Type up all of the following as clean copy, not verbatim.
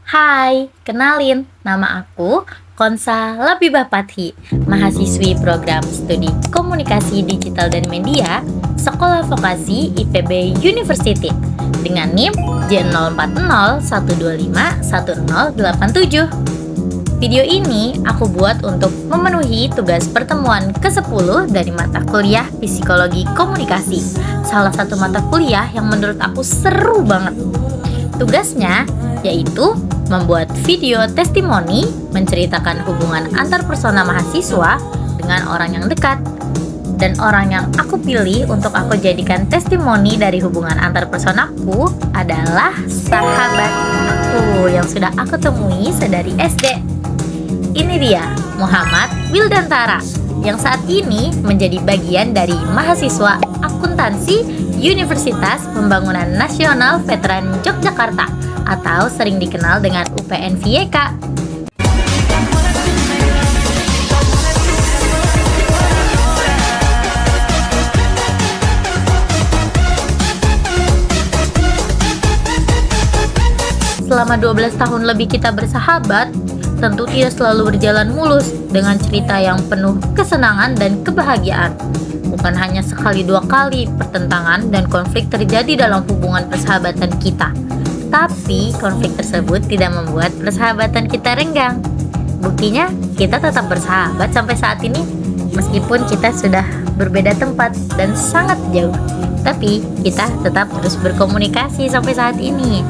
Hai, kenalin, nama aku Konsa Labibah Pathi, mahasiswi program studi Komunikasi Digital dan Media, Sekolah Vokasi IPB University, dengan NIM J04012511087. Video ini aku buat untuk memenuhi tugas pertemuan ke-10 dari mata kuliah Psikologi Komunikasi, salah satu mata kuliah yang menurut aku seru banget. Tugasnya yaitu membuat video testimoni menceritakan hubungan antar persona mahasiswa dengan orang yang dekat. Dan orang yang aku pilih untuk aku jadikan testimoni dari hubungan antar personaku adalah sahabat aku yang sudah aku temui sedari SD. Ini dia, Muhammad Wildantara, yang saat ini menjadi bagian dari mahasiswa akuntansi Universitas Pembangunan Nasional Veteran Yogyakarta atau sering dikenal dengan UPN VYK. Selama 12 tahun lebih kita bersahabat, tentu tidak selalu berjalan mulus dengan cerita yang penuh kesenangan dan kebahagiaan. Bukan hanya sekali dua kali pertentangan dan konflik terjadi dalam hubungan persahabatan kita, tapi konflik tersebut tidak membuat persahabatan kita renggang. Buktinya, kita tetap bersahabat sampai saat ini, meskipun kita sudah berbeda tempat dan sangat jauh. Tapi kita tetap terus berkomunikasi sampai saat ini.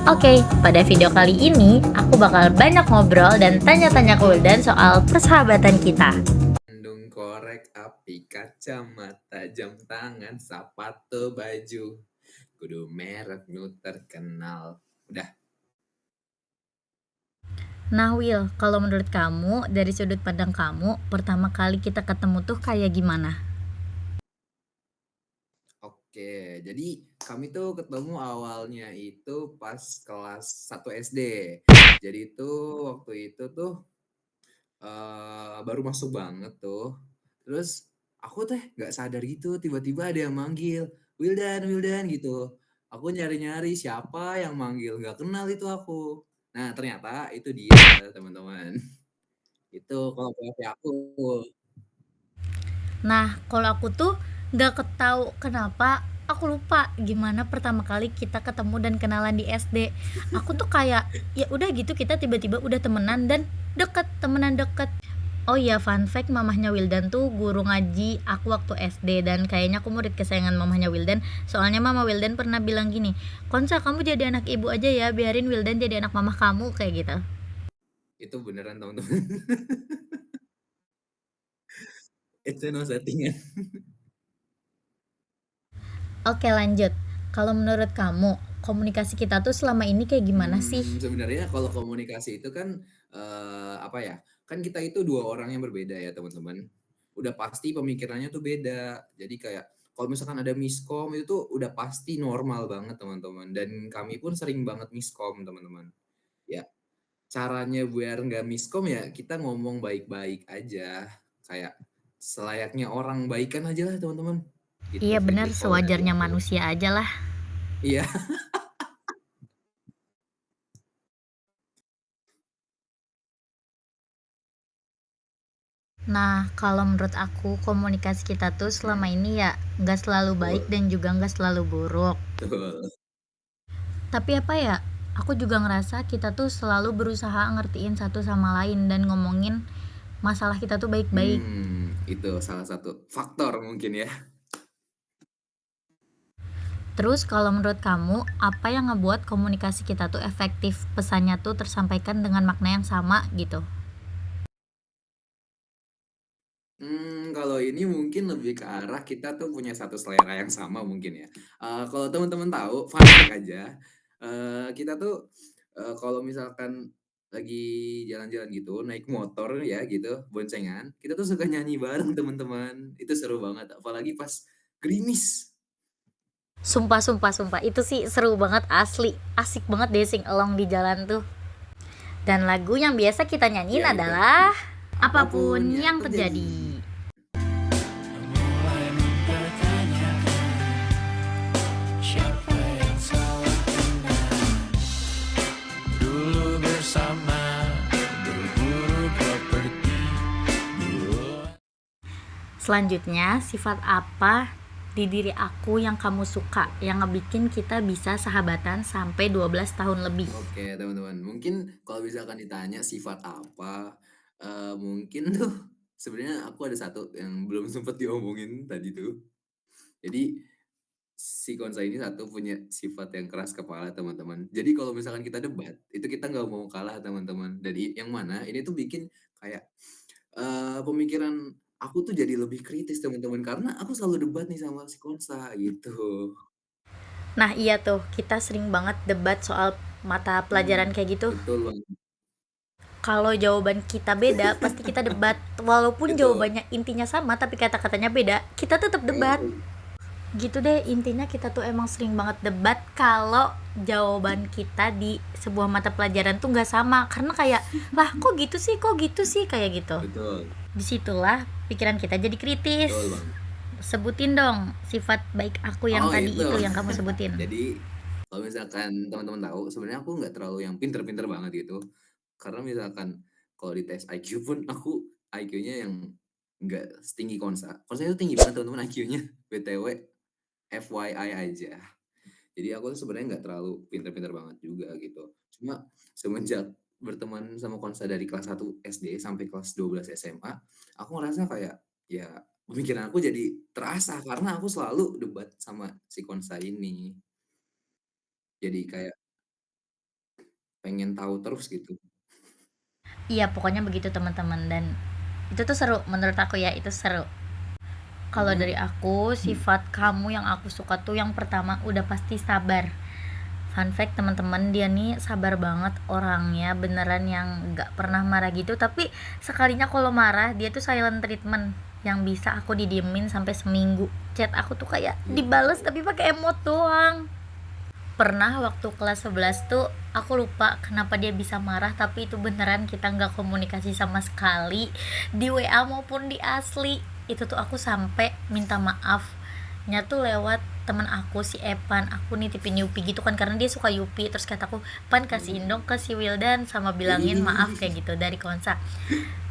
Oke, pada video kali ini aku bakal banyak ngobrol dan tanya-tanya ke Wildan soal persahabatan kita. Bandung korek api, kacamata, jam tangan, sepatu, baju, kudu merek nu terkenal. Udah. Nah Will, kalau menurut kamu, dari sudut pandang kamu, pertama kali kita ketemu tuh kayak gimana? Oke, jadi kami tuh ketemu awalnya itu pas kelas 1 SD. Jadi itu waktu itu tuh baru masuk banget tuh. Terus aku teh nggak sadar gitu tiba-tiba ada yang manggil, "Wildan, Wildan," gitu. Aku nyari-nyari siapa yang manggil, nggak kenal itu aku. Nah ternyata itu dia teman-teman. Itu kalau POV aku. Nah, kalau aku tuh nggak ketahu kenapa, aku lupa gimana pertama kali kita ketemu dan kenalan di SD. Aku tuh kayak ya udah gitu kita tiba-tiba udah temenan dan temenan deket. Oh iya, fun fact, mamahnya Wildan tuh guru ngaji aku waktu SD dan kayaknya aku murid kesayangan mamahnya Wildan. Soalnya mama Wildan pernah bilang gini, "Konsa, kamu jadi anak ibu aja ya, biarin Wildan jadi anak mamah kamu," kayak gitu. Itu beneran teman-teman. Itu no settingan. Oke, lanjut. Kalau menurut kamu, komunikasi kita tuh selama ini kayak gimana sih? Sebenarnya kalau komunikasi itu kan, apa ya, kan kita itu 2 orang yang berbeda ya teman-teman. Udah pasti pemikirannya tuh beda. Jadi kayak kalau misalkan ada miskom itu tuh udah pasti normal banget teman-teman, dan kami pun sering banget miskom teman-teman. Ya, caranya biar nggak miskom ya kita ngomong baik-baik aja, kayak selayaknya orang baikan aja lah teman-teman. Gitu Iya bener, sih kalau dari sewajarnya aku. manusia aja lah. Iya. Nah, kalau menurut aku komunikasi kita tuh selama ini ya nggak selalu baik Betul dan juga nggak selalu buruk. betul. Tapi apa ya, aku juga ngerasa kita tuh selalu berusaha ngertiin satu sama lain dan ngomongin masalah kita tuh baik-baik. Itu salah satu faktor mungkin ya. Terus kalau menurut kamu, apa yang ngebuat komunikasi kita tuh efektif, pesannya tuh tersampaikan dengan makna yang sama gitu? Kalau ini mungkin lebih ke arah kita tuh punya satu selera yang sama mungkin ya. Kalau teman-teman tahu, fun fact aja, kita tuh, kalau misalkan lagi jalan-jalan gitu, naik motor ya gitu, boncengan, kita tuh suka nyanyi bareng teman-teman. Itu seru banget, apalagi pas gerimis. Sumpah, sumpah, sumpah. Itu sih seru banget asli. Asik banget deh sing along di jalan tuh. Dan lagu yang biasa kita nyanyiin Ya itu, adalah Apapun apapun yang yang terjadi. terjadi. Mulai mempertanyakan siapa yang salah, dulu Selanjutnya, sifat apa di diri aku yang kamu suka, yang ngebikin kita bisa sahabatan sampai 12 tahun lebih? Oke, teman-teman. Mungkin kalau misalkan ditanya sifat apa, mungkin tuh sebenarnya aku ada satu yang belum sempet diomongin tadi tuh. Jadi si Konsa ini satu punya sifat yang keras kepala, teman-teman. Jadi kalau misalkan kita debat, itu kita nggak mau kalah, teman-teman. Dan yang mana ini tuh bikin kayak, pemikiran aku tuh jadi lebih kritis, teman-teman, karena aku selalu debat nih sama si Konsa, gitu. Nah iya tuh, kita sering banget debat soal mata pelajaran Mhm, kayak gitu. betul banget. Kalau jawaban kita beda, pasti kita debat. Walaupun Itu, jawabannya intinya sama, tapi kata-katanya beda, kita tetap debat. mhm, Gitu deh, intinya kita tuh emang sering banget debat kalau jawaban kita di sebuah mata pelajaran tuh nggak sama. Karena kayak, lah kok gitu sih, kayak gitu. betul, Disitulah pikiran kita jadi kritis. betul banget. Sebutin dong sifat baik aku yang Oh, tadi itu. itu yang kamu sebutin. Jadi, kalau misalkan teman-teman tahu, sebenarnya aku nggak terlalu yang pinter-pinter banget gitu. Karena misalkan kalau di tes IQ pun aku IQ-nya yang nggak setinggi Konsa. Konsa itu tinggi banget teman-teman IQ-nya, BTW FYI aja. Jadi aku tuh sebenarnya nggak terlalu pinter-pinter banget juga gitu. Cuma semenjak berteman sama Konsa dari kelas 1 SD sampai kelas 12 SMA, aku ngerasa kayak, ya pemikiran aku jadi terasa karena aku selalu debat sama si Konsa ini. Jadi kayak pengen tahu terus gitu. Iya, pokoknya begitu teman-teman, dan itu tuh seru menurut aku ya, itu seru. Kalau Mhm. dari aku, sifat kamu yang aku suka tuh yang pertama udah pasti sabar. Fun fact teman-teman, dia nih sabar banget orangnya, beneran yang nggak pernah marah gitu. Tapi sekalinya kalau marah dia tuh silent treatment, yang bisa aku didiemin sampai seminggu. Chat aku tuh kayak Iya, dibales tahu. tapi pakai emot doang. Pernah waktu kelas 11 tuh aku lupa kenapa dia bisa marah, tapi itu beneran kita nggak komunikasi sama sekali di WA maupun di asli. Itu tuh aku sampai minta maaf nya tuh lewat temen aku si Evan. Aku nitipin Yupi gitu kan karena dia suka Yupi, terus kataku, "Pan kasihin dong ke si Wildan sama bilangin maaf," kayak gitu dari Konsa.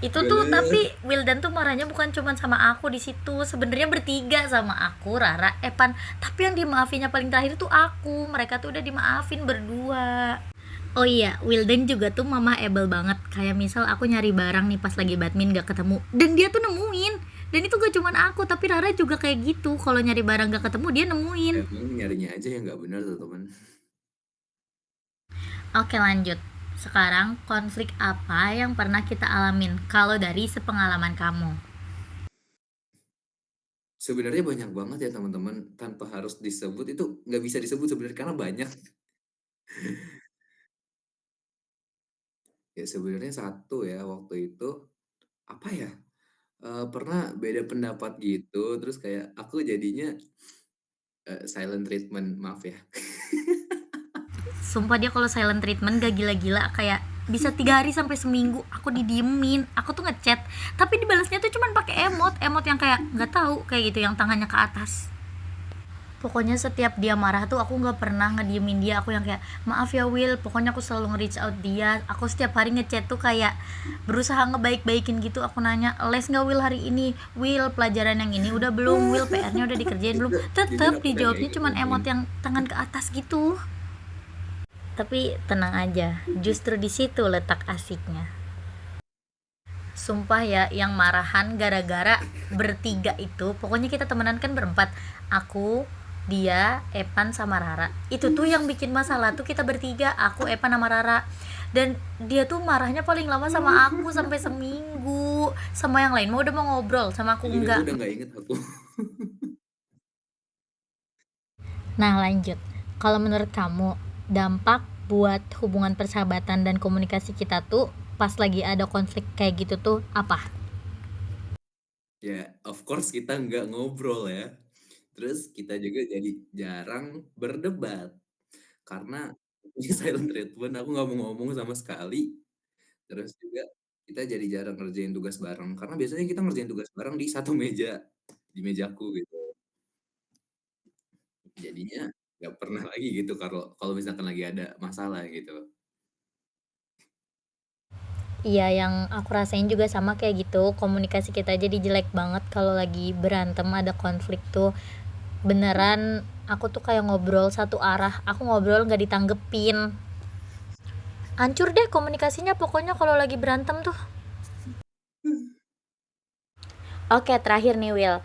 Itu tuh Boleh. tapi Wildan tuh marahnya bukan cuma sama aku di situ, sebenarnya bertiga, sama aku, Rara, Evan. Tapi yang dimaafinnya paling terakhir tuh aku. Mereka tuh udah dimaafin berdua. Oh iya, Wildan juga tuh mama able banget. Kayak misal aku nyari barang nih pas lagi badminton gak ketemu, dan dia tuh nemuin. Dan itu gak cuman aku, tapi Rara juga kayak gitu. Kalau nyari barang gak ketemu, dia nemuin. Emang nyarinya aja yang nggak benar tuh teman. Oke, lanjut. Sekarang konflik apa yang pernah kita alamin kalau dari sepengalaman kamu? Sebenarnya banyak banget ya teman-teman, tanpa harus disebut itu nggak bisa disebut sebenarnya karena banyak. Ya sebenarnya satu ya waktu itu, apa ya, pernah beda pendapat gitu, terus kayak aku jadinya, silent treatment, maaf ya. Sumpah dia kalau silent treatment gak gila-gila, kayak bisa 3 hari sampai seminggu aku didiemin. Aku tuh ngechat tapi dibalasnya tuh cuman pakai emot, emot yang kayak nggak tahu kayak gitu, yang tangannya ke atas. Pokoknya setiap dia marah tuh aku nggak pernah ngediemin dia. Aku yang kayak, maaf ya Will, pokoknya aku selalu nge-reach out dia. Aku setiap hari ngechat tuh kayak berusaha ngebaik-baikin gitu. Aku nanya, les nggak Will hari ini? Will, pelajaran yang ini udah belum? Will, PR-nya udah dikerjain belum? Jujur Tetep aku udah nggak dijawabnya inget cuman teman-teman. emot yang tangan ke atas gitu. Tapi tenang aja, justru di situ letak asiknya. Sumpah ya, yang marahan gara-gara bertiga itu, pokoknya kita temenan kan berempat. Aku, dia, Evan sama Rara. Itu tuh yang bikin masalah tuh kita bertiga, aku, Evan sama Rara. Dan dia tuh marahnya paling lama sama aku sampai seminggu. Sama yang lain mau udah mau ngobrol, sama aku Jujur itu enggak. udah nggak inget aku. Nah, lanjut. Kalau menurut kamu, dampak buat hubungan persahabatan dan komunikasi kita tuh pas lagi ada konflik kayak gitu tuh apa? Ya, of course kita nggak ngobrol ya. Terus kita juga jadi jarang berdebat, karena ini silent treatment, aku nggak mau ngomong sama sekali. Terus juga kita jadi jarang ngerjain tugas bareng, karena biasanya kita ngerjain tugas bareng di satu meja, di mejaku gitu. Jadinya nggak pernah lagi gitu kalau kalau misalkan lagi ada masalah gitu. Iya, yang aku rasain juga sama kayak gitu. Komunikasi kita jadi jelek banget kalau lagi berantem, ada konflik tuh. Beneran, aku tuh kayak ngobrol satu arah. Aku ngobrol nggak ditanggepin. Hancur deh komunikasinya pokoknya kalau lagi berantem tuh. Oke, terakhir nih Will.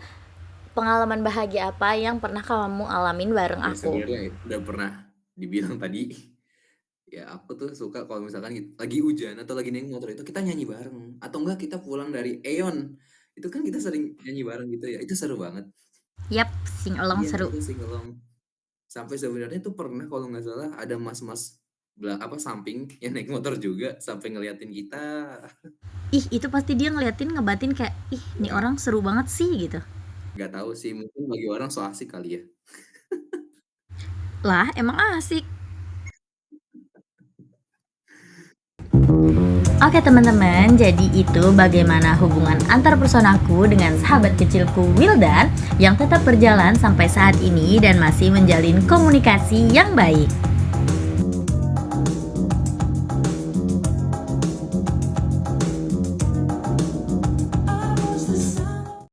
Pengalaman bahagia apa yang pernah kamu alamin bareng Ya aku? sebenarnya udah pernah dibilang tadi. Ya aku tuh suka kalau misalkan lagi hujan atau lagi naik motor itu kita nyanyi bareng. Atau enggak kita pulang dari Aeon. Itu kan kita sering nyanyi bareng gitu ya. Itu seru banget. Yap, sing along Iya seru. itu sing along. Sampai sebenarnya tuh pernah kalau nggak salah ada mas-mas samping yang naik motor juga sampai ngeliatin kita. Ih, itu pasti dia ngeliatin ngebatin kayak, ih, nih Ya orang seru banget sih gitu. nggak tahu sih mungkin bagi orang so asik kali ya. Lah, emang asik. Oke teman-teman, jadi itu bagaimana hubungan antar personaku dengan sahabat kecilku Wildan yang tetap berjalan sampai saat ini dan masih menjalin komunikasi yang baik.